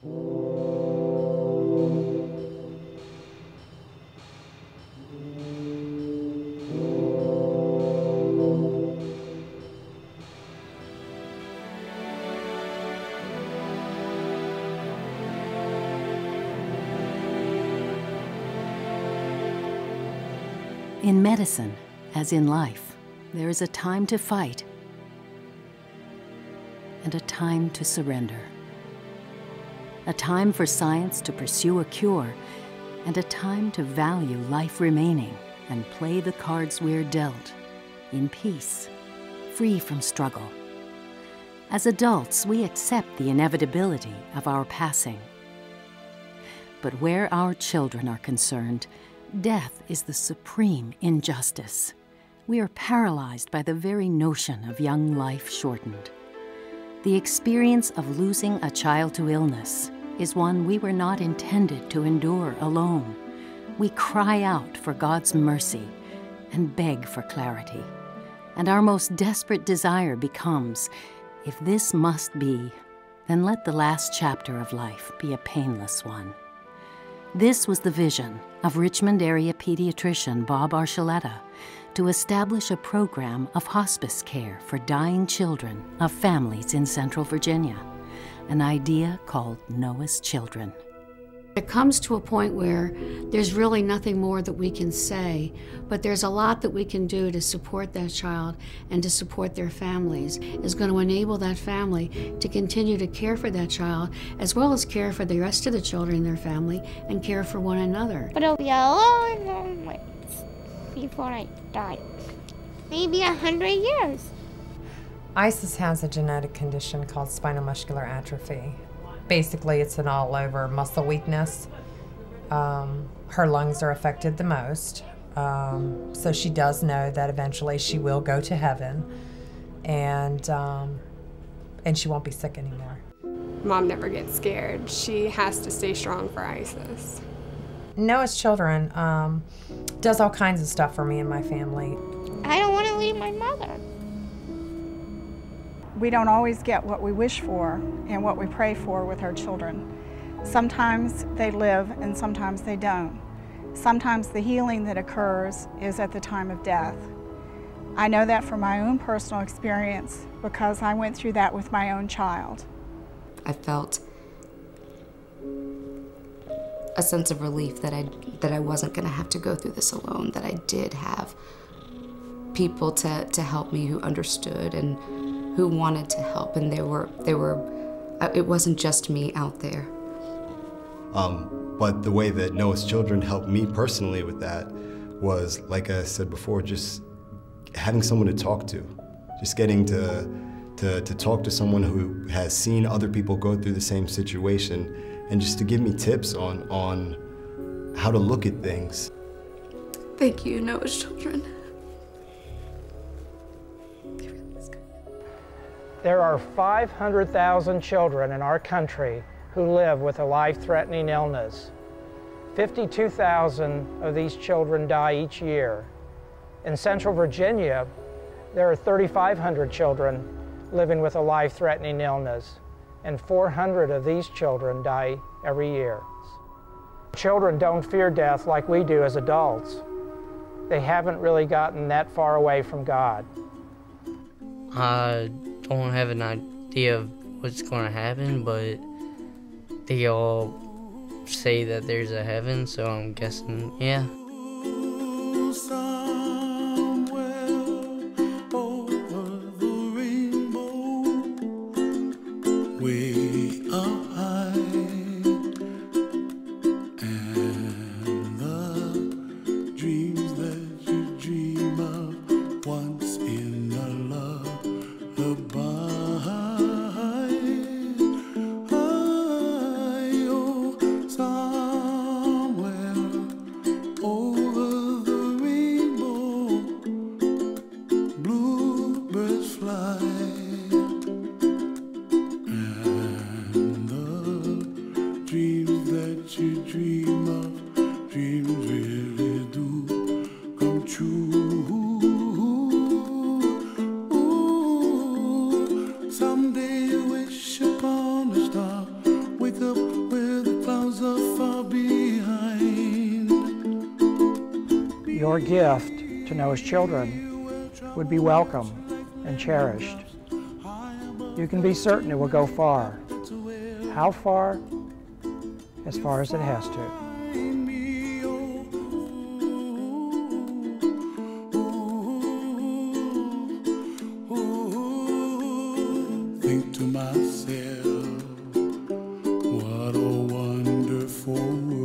In medicine, as in life, there is a time to fight and a time to surrender. A time for science to pursue a cure and a time to value life remaining and play the cards we're dealt in peace, free from struggle. As adults, we accept the inevitability of our passing. But where our children are concerned, death is the supreme injustice. We are paralyzed by the very notion of young life shortened. The experience of losing a child to illness is one we were not intended to endure alone. We cry out for God's mercy and beg for clarity. And our most desperate desire becomes, if this must be, then let the last chapter of life be a painless one. This was the vision of Richmond area pediatrician Bob Archuleta to establish a program of hospice care for dying children of families in Central Virginia, an idea called Noah's Children. It comes to a point where there's really nothing more that we can say, but there's a lot that we can do to support that child and to support their families. It's going to enable that family to continue to care for that child, as well as care for the rest of the children in their family and care for one another. But it'll be a long, long way before I die. Maybe 100 years. Isis has a genetic condition called spinal muscular atrophy. Basically, it's an all-over muscle weakness. Her lungs are affected the most, so she does know that eventually she will go to heaven, and she won't be sick anymore. Mom never gets scared. She has to stay strong for Isis. Noah's Children does all kinds of stuff for me and my family. I don't want to leave my mother. We don't always get what we wish for and what we pray for with our children. Sometimes they live and sometimes they don't. Sometimes the healing that occurs is at the time of death. I know that from my own personal experience because I went through that with my own child. I felt a sense of relief that I wasn't going to have to go through this alone, that I did have people to help me who understood and who wanted to help, and it wasn't just me out there. But the way that Noah's Children helped me personally with that was, like I said before, just having someone to talk to. Just getting to talk to someone who has seen other people go through the same situation, and just to give me tips on how to look at things. Thank you, Noah's Children. There are 500,000 children in our country who live with a life-threatening illness. 52,000 of these children die each year. In Central Virginia, there are 3,500 children living with a life-threatening illness, and 400 of these children die every year. Children don't fear death like we do as adults. They haven't really gotten that far away from God. I don't have an idea of what's going to happen, but they all say that there's a heaven, so I'm guessing, yeah. your gift to Noah's children would be welcome and cherished. You can be certain it will go far. How far? As far as it has to. Think to myself, what a wonderful world.